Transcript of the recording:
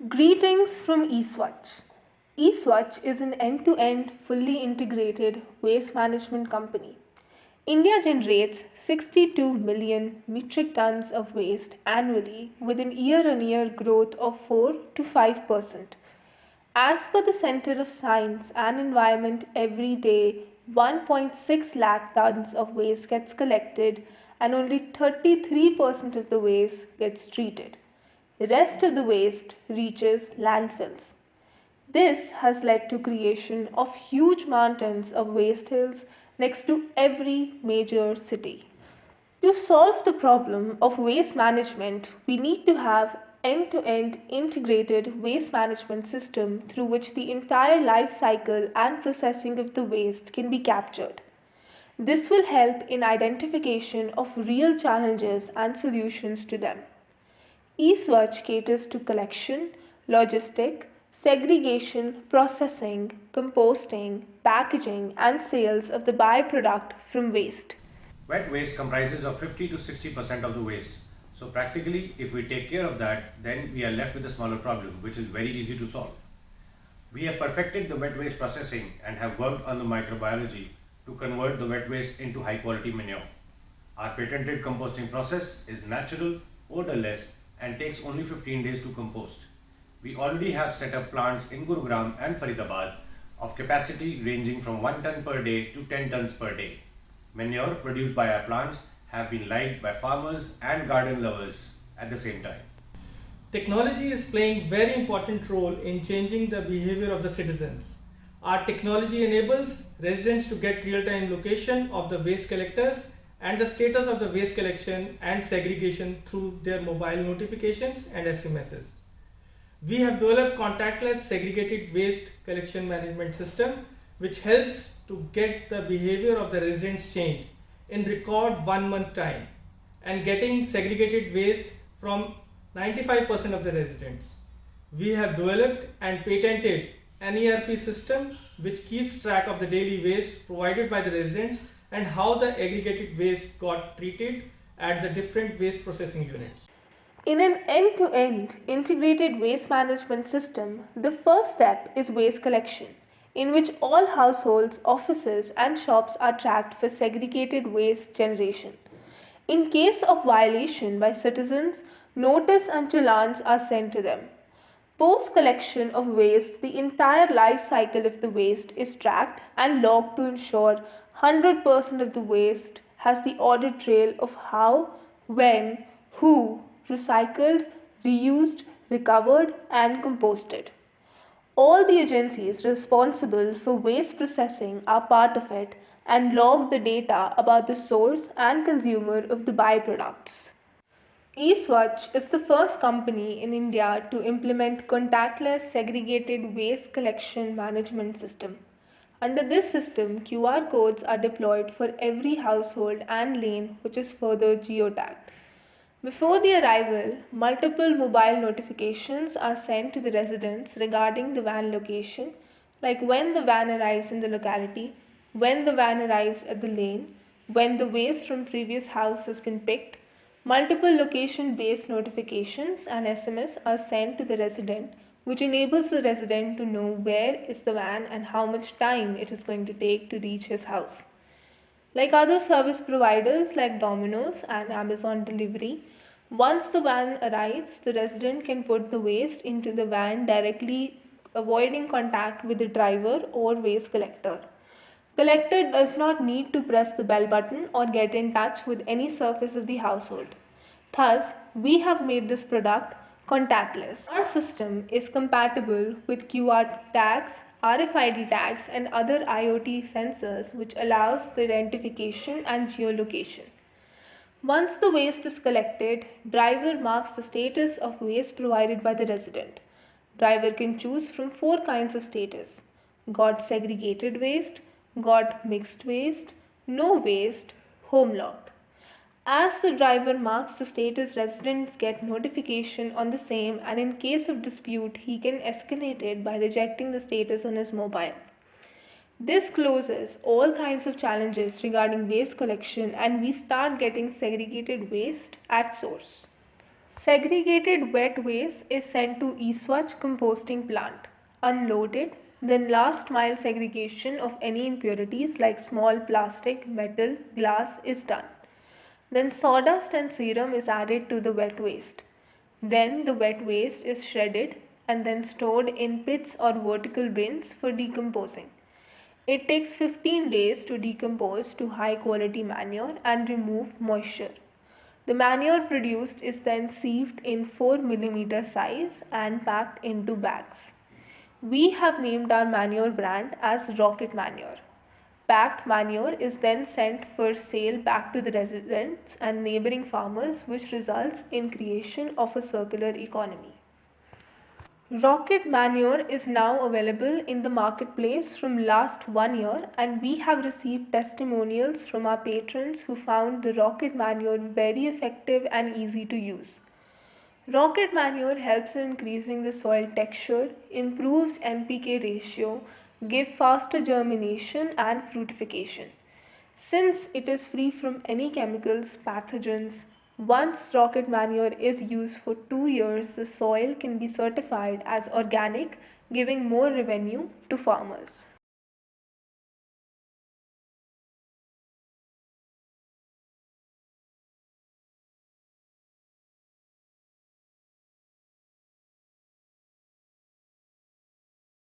Greetings from eSwatch. eSwatch is an end-to-end, fully integrated waste management company. India generates 62 million metric tons of waste annually with an year-on-year growth of 4 to 5%. As per the Center of Science and Environment, every day 1.6 lakh tons of waste gets collected and only 33% of the waste gets treated. The rest of the waste reaches landfills. This has led to creation of huge mountains of waste hills next to every major city. To solve the problem of waste management, we need to have end-to-end integrated waste management system through which the entire life cycle and processing of the waste can be captured. This will help in identification of real challenges and solutions to them. eSwatch caters to collection, logistic, segregation, processing, composting, packaging, and sales of the byproduct from waste. Wet waste comprises of 50 to 60% of the waste. So practically, if we take care of that, then we are left with a smaller problem, which is very easy to solve. We have perfected the wet waste processing and have worked on the microbiology to convert the wet waste into high quality manure. Our patented composting process is natural, odorless, and takes only 15 days to compost. We already have set up plants in Gurugram and Faridabad of capacity ranging from 1 ton per day to 10 tons per day. Manure produced by our plants have been liked by farmers and garden lovers at the same time. Technology is playing very important role in changing the behavior of the citizens. Our technology enables residents to get real-time location of the waste collectors and the status of the waste collection and segregation through their mobile notifications and SMSs. We have developed contactless segregated waste collection management system which helps to get the behavior of the residents changed in record 1 month time and getting segregated waste from 95% of the residents. We have developed and patented an ERP system which keeps track of the daily waste provided by the residents and how the aggregated waste got treated at the different waste processing units. In an end-to-end integrated waste management system, the first step is waste collection, in which all households, offices, and shops are tracked for segregated waste generation. In case of violation by citizens, notice and challans are sent to them. Post collection of waste, the entire life cycle of the waste is tracked and logged to ensure 100% of the waste has the audit trail of how, when, who recycled, reused, recovered, and composted. All the agencies responsible for waste processing are part of it and log the data about the source and consumer of the byproducts. eSwatch is the first company in India to implement contactless segregated waste collection management system. Under this system, QR codes are deployed for every household and lane which is further geotagged. Before the arrival, multiple mobile notifications are sent to the residents regarding the van location, like when the van arrives in the locality, when the van arrives at the lane, when the waste from previous house has been picked. Multiple location-based notifications and SMS are sent to the resident, which enables the resident to know where is the van and how much time it is going to take to reach his house. Like other service providers like Domino's and Amazon Delivery, once the van arrives, the resident can put the waste into the van directly, avoiding contact with the driver or waste collector. Collector does not need to press the bell button or get in touch with any surface of the household. Thus, we have made this product contactless. Our system is compatible with QR tags, RFID tags, and other IoT sensors, which allows the identification and geolocation. Once the waste is collected, driver marks the status of waste provided by the resident. Driver can choose from 4 kinds of status: got segregated waste, got mixed waste, no waste, home locked. As the driver marks the status, residents get notification on the same, and in case of dispute, he can escalate it by rejecting the status on his mobile. This closes all kinds of challenges regarding waste collection, and we start getting segregated waste at source. Segregated wet waste is sent to Eswach composting plant, unloaded, then last mile segregation of any impurities like small plastic, metal, glass is done. Then sawdust and serum is added to the wet waste. Then the wet waste is shredded and then stored in pits or vertical bins for decomposing. It takes 15 days to decompose to high quality manure and remove moisture. The manure produced is then sieved in 4 mm size and packed into bags. We have named our manure brand as Rocket Manure. Packed manure is then sent for sale back to the residents and neighboring farmers, which results in creation of a circular economy. Rocket Manure is now available in the marketplace from last 1 year, and we have received testimonials from our patrons who found the Rocket Manure very effective and easy to use. Rocket Manure helps in increasing the soil texture, improves NPK ratio, gives faster germination and fruitification. Since it is free from any chemicals, pathogens, once rocket manure is used for 2 years, the soil can be certified as organic, giving more revenue to farmers.